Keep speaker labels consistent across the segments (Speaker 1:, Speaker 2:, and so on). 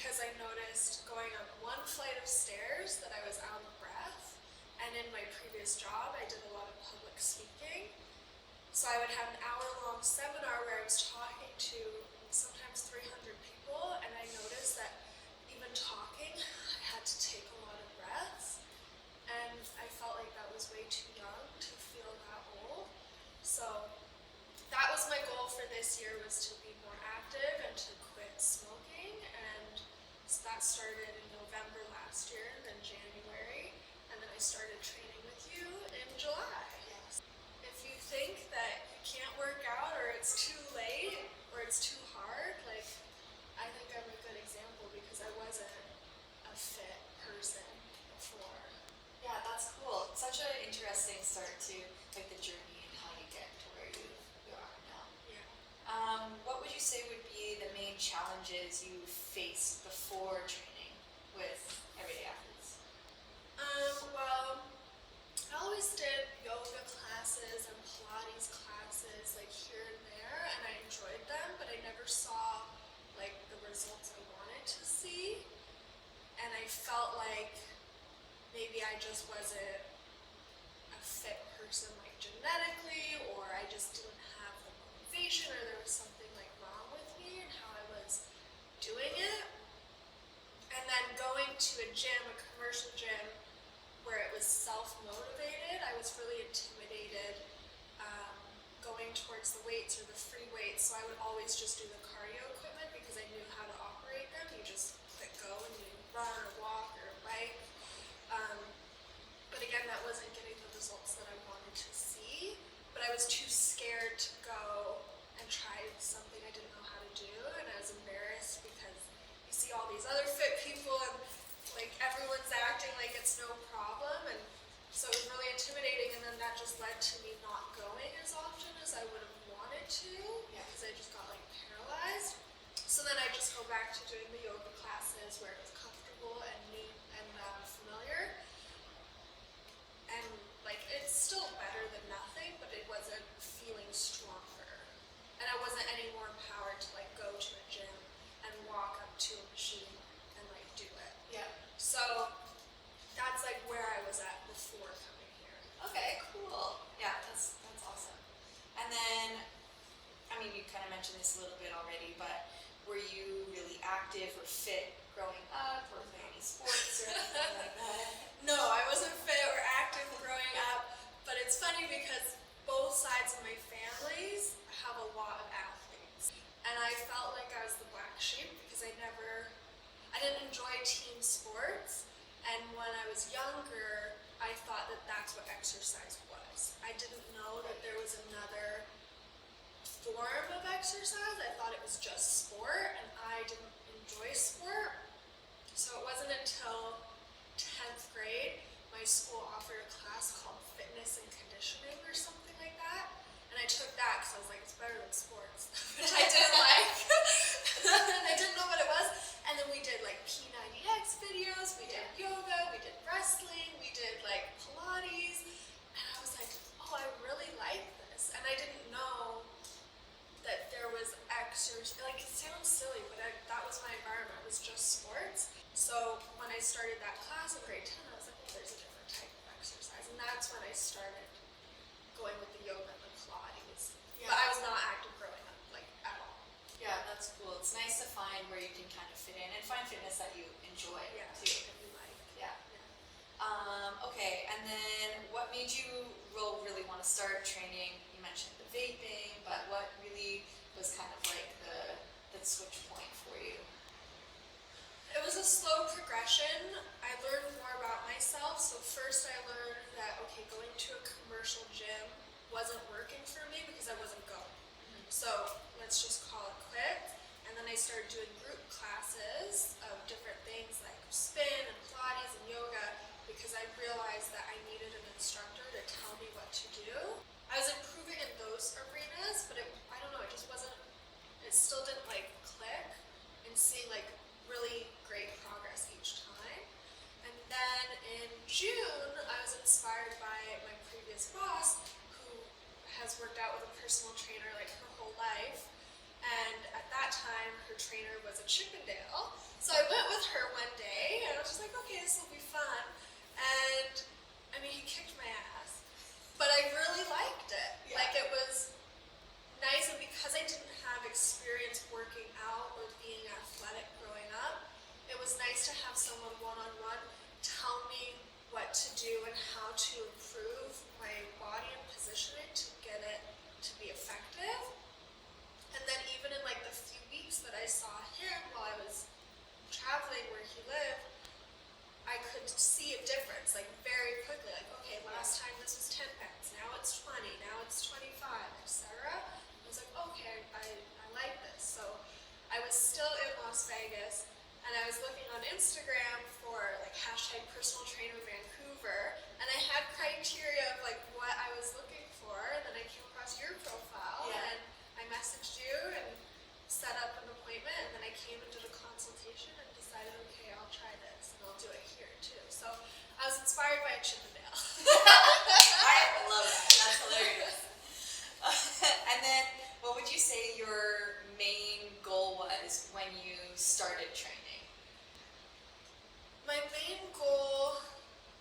Speaker 1: because I noticed going up one flight of stairs that I was out of breath. And in my previous job, I did a lot of public speaking. So I would have an hour-long seminar where I was talking to sometimes 300 people, and I noticed that even talking, I had to take a lot of breaths, and I felt like that was way too young to feel that old. So that was my goal for this year, was to be more active and to quit smoking, and so that started in November last year, and then January, and then I started training with you in July.
Speaker 2: Yes.
Speaker 1: If you think that you can't work out, or it's too late, or it's too hard, like, I think I'm a good example because I wasn't a fit person before.
Speaker 2: Yeah, that's cool. Such an interesting start to like the journey and how you get to where you are now.
Speaker 1: Yeah.
Speaker 2: What would you say would be the main challenges you faced before training with everyday athletes?
Speaker 1: Well, I always did yoga classes and Pilates classes, like here and there, and I enjoyed them, but I never saw like the results I wanted to see. And I felt like maybe I just wasn't a fit person, like genetically, or I just didn't have the motivation, or there was something like wrong with me and how I was doing it. And then going to a gym, a commercial gym, where it was self-motivated, I was really intimidated going towards the weights or the free weights, so I would always just do the cardio equipment because I knew how to operate them. You just click go and you run or walk or bike. But again, that wasn't getting the results that I wanted to see, but I was too scared to go and try something I didn't know how to do, and I was embarrassed because you see all these other fit people and like everyone's acting like it's no problem, and so it was really intimidating, and then that just led to me not going as often as I would have wanted to, because I just got like paralyzed. So then I just go back to doing the yoga classes where it was comfortable and neat and familiar, and like it's still better than nothing, but it wasn't feeling stronger, and I wasn't any more empowered to like go to a gym and walk up to a machine and like do it.
Speaker 2: Yeah.
Speaker 1: So that's like where I was at before coming here.
Speaker 2: Okay, cool. Yeah, that's awesome. And then, I mean, you kind of mentioned this a little bit already, but were you really active or fit growing up, or play any sports or anything like that?
Speaker 1: No, I wasn't fit or active growing up, but it's funny because both sides of my families have a lot of athletes. And I felt like I was the black sheep because I didn't enjoy team sports. And when I was younger, I thought that that's what exercise was. I didn't know that there was another form of exercise. I thought it was just sport, and I didn't enjoy sport. So it wasn't until 10th grade, my school offered a class called fitness and conditioning or something like that. And I took that because I was like, it's better than sports, which I didn't like. And I didn't know what it was. And then we did like P90X videos, we did yoga, we did wrestling, we did like Pilates. And I was like, oh, I really like this. And I didn't know that there was exercise. Like, it sounds silly, but that was my environment. It was just sports. So when I started that class in grade 10, I was like, well, there's a different type of exercise. And that's when I started going with the yoga and the Pilates.
Speaker 2: Yeah.
Speaker 1: But I was not active growing up, like, at all.
Speaker 2: Yeah, that's cool. It's nice to find where you can kind of fit in and find fitness that you enjoy too.
Speaker 1: That you like.
Speaker 2: Yeah. Okay, and then what made you really want to start training? You mentioned the vaping, but what really was kind of like the switch point for you?
Speaker 1: It was a slow progression. I learned more about myself. So first I learned that, okay, going to a commercial gym wasn't working for me because I wasn't going.
Speaker 2: Mm-hmm.
Speaker 1: So let's just call it quit. And then I started doing group classes of different things like spin and Pilates and yoga because I realized that I needed an instructor to tell me what to do. I was improving in those arenas, but I don't know, it just wasn't, it still didn't like click and see like really great progress each time. And then in June, I was inspired by my previous boss who has worked out with a personal trainer like her whole life. And at that time, her trainer was a Chippendale. So I went with her one day, and I was just like, okay, this will be fun. And I mean, he kicked my ass, but I really liked it.
Speaker 2: Yeah.
Speaker 1: Like, it was nice, and because I didn't have experience working out or being athletic growing up, it was nice to have someone one-on-one tell me what to do and how to improve my body and positioning to get it to be effective. And then even in like the few weeks that I saw him while I was traveling where he lived, I could see a difference like very quickly. Like, okay, last time this was 10 pounds, now it's 20, now it's 25, etc. I was like, okay, I like this. So I was still in Las Vegas, and I was looking on Instagram for like hashtag personal trainer Vancouver, and I had criteria of like what I was looking for, and then I came across your profile, and I messaged you and set up an appointment, and then I came and did a consultation and decided, okay, I'll try this, and I'll do it here too. So I was inspired by a Chippendale.
Speaker 2: I love that. That's hilarious. And then, what would you say your main goal was when you started training?
Speaker 1: My main goal,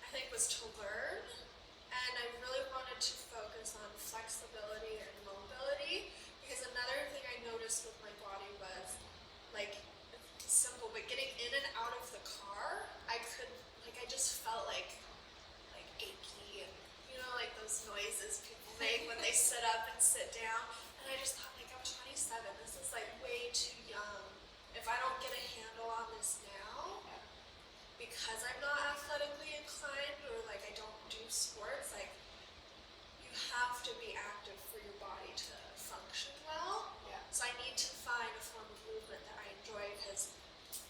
Speaker 1: I think, was to learn, and I really wanted to focus on flexibility and mobility, because another thing I noticed with my body was, like, it's simple, but getting in and out of the car, I just felt like achy, and like those noises people make when they sit up and sit down, and I just thought, like, I'm 27, this is like way too young. If I don't get a handle on this now, because I'm not athletically inclined, or like I don't do sports, like, you have to be active for your body to function well.
Speaker 2: Yeah.
Speaker 1: So I need to find a form of movement that I enjoy, because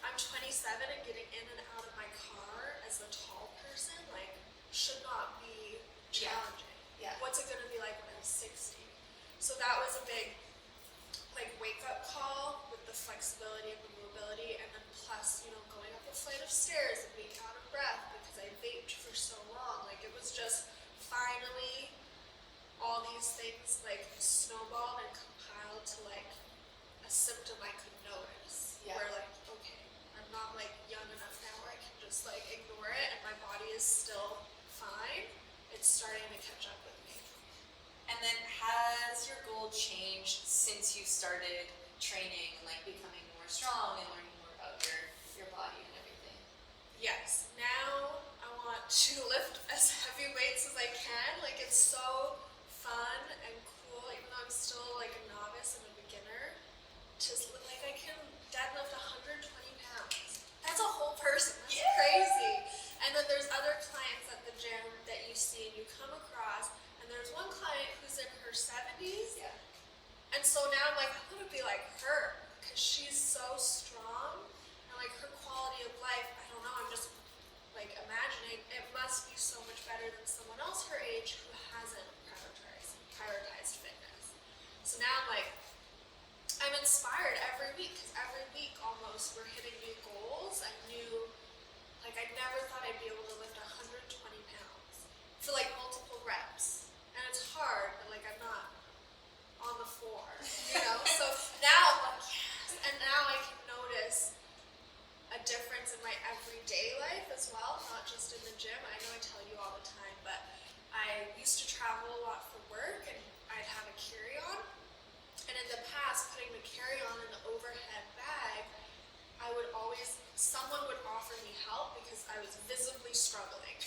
Speaker 1: I'm 27 and getting in and out of my car as a tall person, like, should not be challenging.
Speaker 2: Yeah.
Speaker 1: What's it gonna be like when I'm 60? So that was a big, like, wake-up call with the flexibility and the mobility, and then plus, going up a flight of stairs and being out of breath because I vaped for so long. Like, it was just finally all these things, like, snowballed and compiled to, like, a symptom I could notice.
Speaker 2: Yeah.
Speaker 1: Where, like, okay, I'm not, like, young enough now where I can just, like, ignore it and my body is still fine. It's starting to catch up with me.
Speaker 2: And then, has your goal changed since you started training and like becoming more strong and learning more about your body and everything?
Speaker 1: Yes. Now I want to lift as heavy weights as I can. Like, it's so fun and cool, even though I'm still like a novice and a beginner. Like, I can deadlift 120 pounds. That's a whole person. That's crazy. And then there's other clients at the gym that you see and you come across, and there's one client who's in her 70s.
Speaker 2: Yeah.
Speaker 1: And so now I'm like, I want to be like her, because she's so strong, and like her quality of life, I don't know, I'm just like imagining it must be so much better than someone else her age who hasn't prioritized fitness. So now I'm like, I'm inspired every week, because every week almost we're hitting new goals and new, like, I never thought I'd be able to lift 120 pounds for like multiple reps. And it's hard, but like, I'm not on the floor, So now I'm like, yes. And now I can notice a difference in my everyday life as well, not just in the gym. I know I tell you all the time, but I used to travel a lot for work, and I'd have a carry-on. And in the past, putting the carry-on in the overhead bag, someone would offer me help because I was visibly struggling.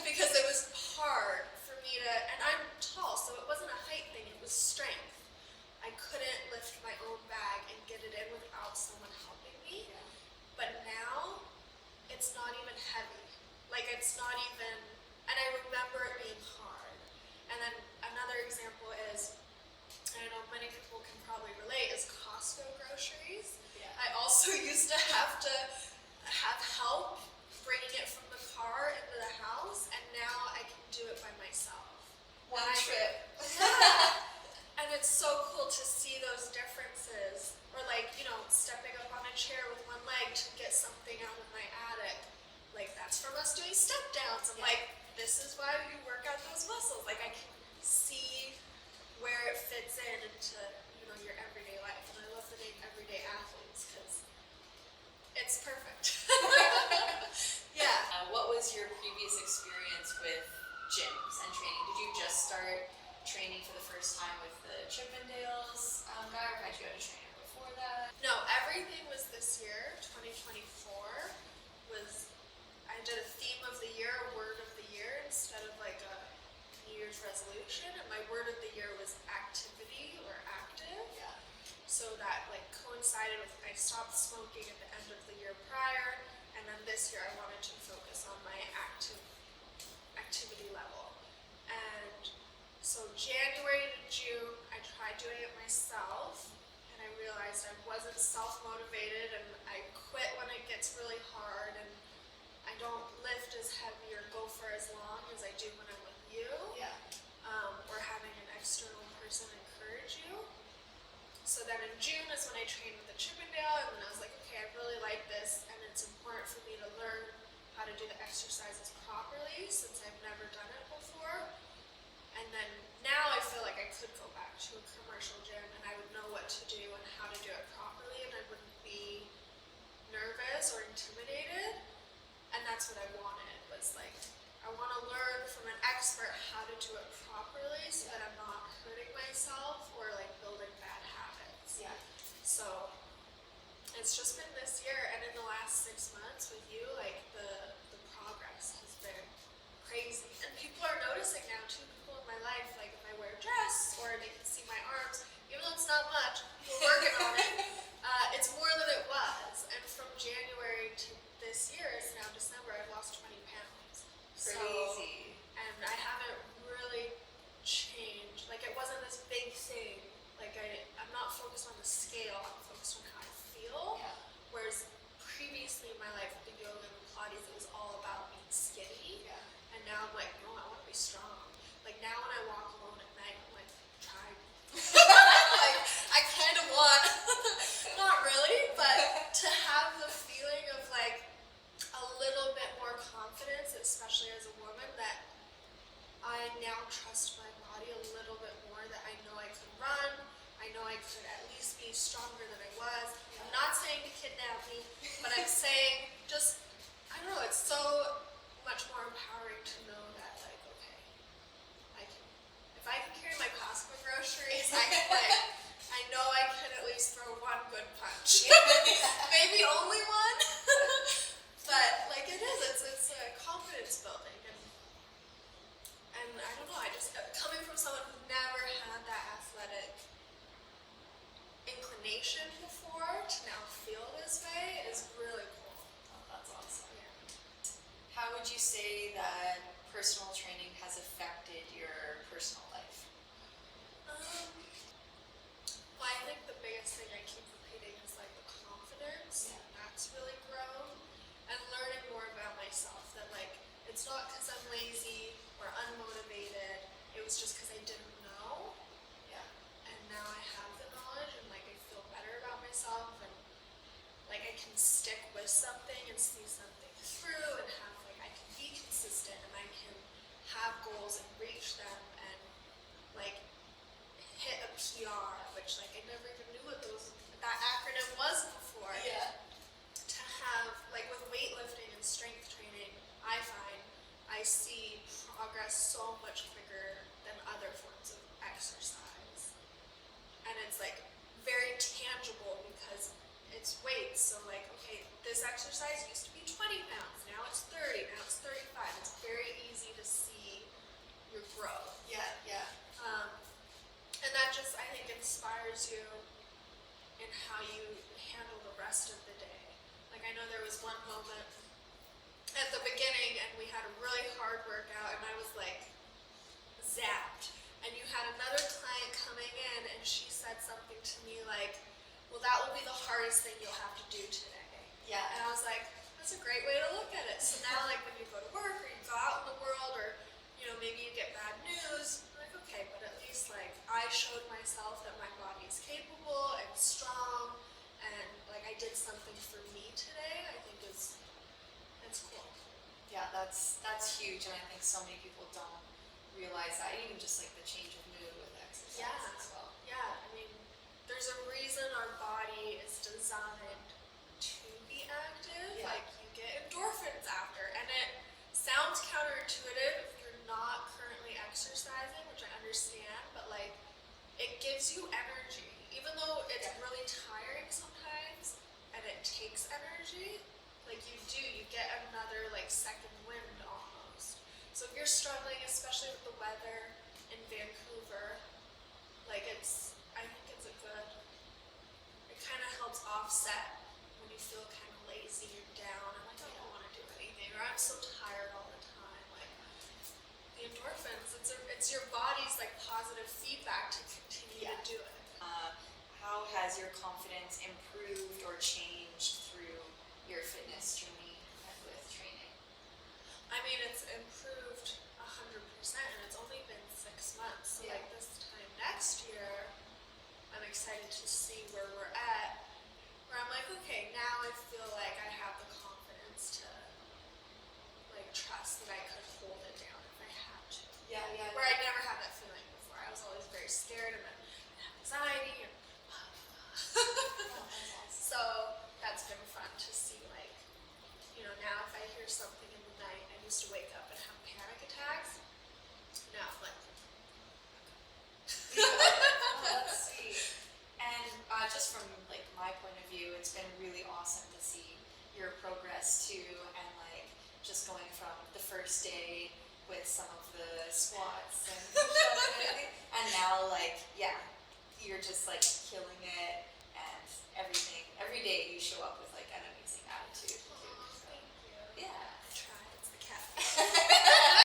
Speaker 1: Because it was hard for me to, and I'm tall, so it wasn't a height thing, it was strength. I couldn't lift my own bag and get it in without someone helping me. But now, it's not even heavy. Like, it's not even, and I remember it being hard. And then another example is, I know many people can probably relate, is Costco groceries.
Speaker 2: Yeah.
Speaker 1: I also used to have help bringing it from the car into the house, and now I can do it by myself.
Speaker 2: One trip.
Speaker 1: And it's so cool to see those differences. Or like, stepping up on a chair with one leg to get something out of my attic. Like, that's from us doing step downs. I'm like, this is why you work out those muscles. Like, I can see where it fits in into, your everyday life. And I training everyday athletes because it's perfect. Yeah.
Speaker 2: What was your previous experience with gyms and training? Did you just start training for the first time with the Chippendales guy, or had you had a trainer before that?
Speaker 1: No, everything was this year. 2024 was, I did a theme of the year, a word of the year, instead of like a New Year's resolution. And my word of the year was activity or active.
Speaker 2: Yeah.
Speaker 1: So that like coincided with I stopped smoking at the end of the year prior, and then this year I wanted to focus on my activity level. And so January to June I tried doing it myself, and I realized I wasn't self-motivated, and I quit when it gets really hard, and I don't lift as heavy or go for as long as I do when I'm with you,
Speaker 2: Yeah.
Speaker 1: or having an external person encourage you. So then in June is when I trained with the Chippendale, and then I was like, okay, I really like this, and it's important for me to learn how to do the exercises properly since I've never done it before. And then now I feel like I could go back to a commercial gym and I would know what to do and how to do it properly, and I wouldn't be nervous or intimidated. And that's what I wanted, was like, I want to learn from an expert how to do it properly so that I'm not hurting myself or like building bad habits.
Speaker 2: Yeah.
Speaker 1: So it's just been this year, and in the last 6 months with you, like the progress has been crazy. And people are noticing now too, people in my life, like if I wear a dress or they can see my arms, even though it's not much, we're working on it. It's more than it was. And from January to this year, it's now December, I've lost 20 pounds.
Speaker 2: Crazy.
Speaker 1: And I haven't really changed. Like it wasn't this big thing. Like I'm not focused on the scale, I'm focused on how I feel.
Speaker 2: Yeah.
Speaker 1: Whereas previously in my life with the yoga and the Pilates, it was all about being skinny.
Speaker 2: Yeah.
Speaker 1: And now I'm like, no, I want to be strong. Like now when I walk alone at night, I'm like, try. Like I kind of want, not really, but to have the feeling of like a little bit more confidence, especially as a woman, that I now trust my body a little bit more, that I know I could run, I know I could at least be stronger than I was. I'm not saying to kidnap me, but I'm saying just, I don't know, it's so much more empowering to know that like, okay, if I can carry my Costco groceries, I can like, I know I can at least throw one good punch. Maybe only one, but like it is, it's a confidence building. And I don't know, I just, coming from someone who never had that athletic inclination before to now feel this way is really cool.
Speaker 2: Oh, that's awesome.
Speaker 1: Yeah.
Speaker 2: How would you say that personal training has affected your personal life?
Speaker 1: Well, I think the biggest thing I keep repeating is like the confidence.
Speaker 2: Yeah.
Speaker 1: That's really grown. And learning more about myself, that like, it's not because I'm lazy or unmotivated, it was just because I didn't know.
Speaker 2: Yeah.
Speaker 1: And now I have the knowledge, and like I feel better about myself, and like I can stick with something and see something through, and have like I can be consistent, and I can have goals and reach them, and like hit a PR, which like I never even knew what that acronym was before.
Speaker 2: Yeah.
Speaker 1: To have like with weightlifting and strength training, I find I see progress so much quicker than other forms of exercise. And it's like very tangible because it's weights. So like, okay, this exercise used to be 20 pounds, now it's 30, now it's 35. It's very easy to see your growth.
Speaker 2: Yeah. Yeah.
Speaker 1: And that just, I think, inspires you in how you handle the rest of the day. Like I know there was one moment at the beginning and we had a really hard workout and I was like zapped. And you had another client coming in and she said something to me like, well, that will be the hardest thing you'll have to do today.
Speaker 2: Yeah.
Speaker 1: And I was like, that's a great way to look at it. So now like when you go to work or you go out in the world or, you know, maybe you get bad news, you're like, okay, but at least like I showed myself that my body is capable and strong, and like I did something for me today. I think it's cool.
Speaker 2: Yeah, that's huge, and I think so many people don't realize that, even just like the change of mood with exercise as well.
Speaker 1: Yeah, I mean, there's a reason our body is designed to be active.
Speaker 2: Yeah.
Speaker 1: Like you get endorphins after, and it sounds counterintuitive if you're not currently exercising, which I understand, but like it gives you energy. Even though it's
Speaker 2: Yeah.
Speaker 1: really tiring sometimes and it takes energy, like you get another like second wind almost. So if you're struggling, especially with the weather in Vancouver, like I think it's a good, it kind of helps offset when you feel kind of lazy or down and like I don't want to do anything or I'm so tired all the time. Like the endorphins, it's your body's like positive feedback to continue
Speaker 2: Yeah.
Speaker 1: to do it.
Speaker 2: How has your confidence improved or changed through your fitness journey and with training?
Speaker 1: I mean, it's improved 100%, and it's only been 6 months. So
Speaker 2: Yeah.
Speaker 1: like this time next year, I'm excited to see where we're at. Where I'm like, okay, now I feel like I have the confidence to like trust that I could hold it down if I had to.
Speaker 2: Yeah, yeah.
Speaker 1: Where I never had that feeling before. I was always very scared and then I'd have anxiety and
Speaker 2: Oh, that's awesome.
Speaker 1: so that's been fun to see. Like, you know, now if I hear something in the night, I used to wake up and have panic attacks. Now I'm like,
Speaker 2: Yeah. Oh, that's sweet. And just from like my point of view, it's been really awesome to see your progress too, and like just going from the first day with some of the squats and push-ups and everything, and now like yeah, you're just like killing it, and everything. Every day you show up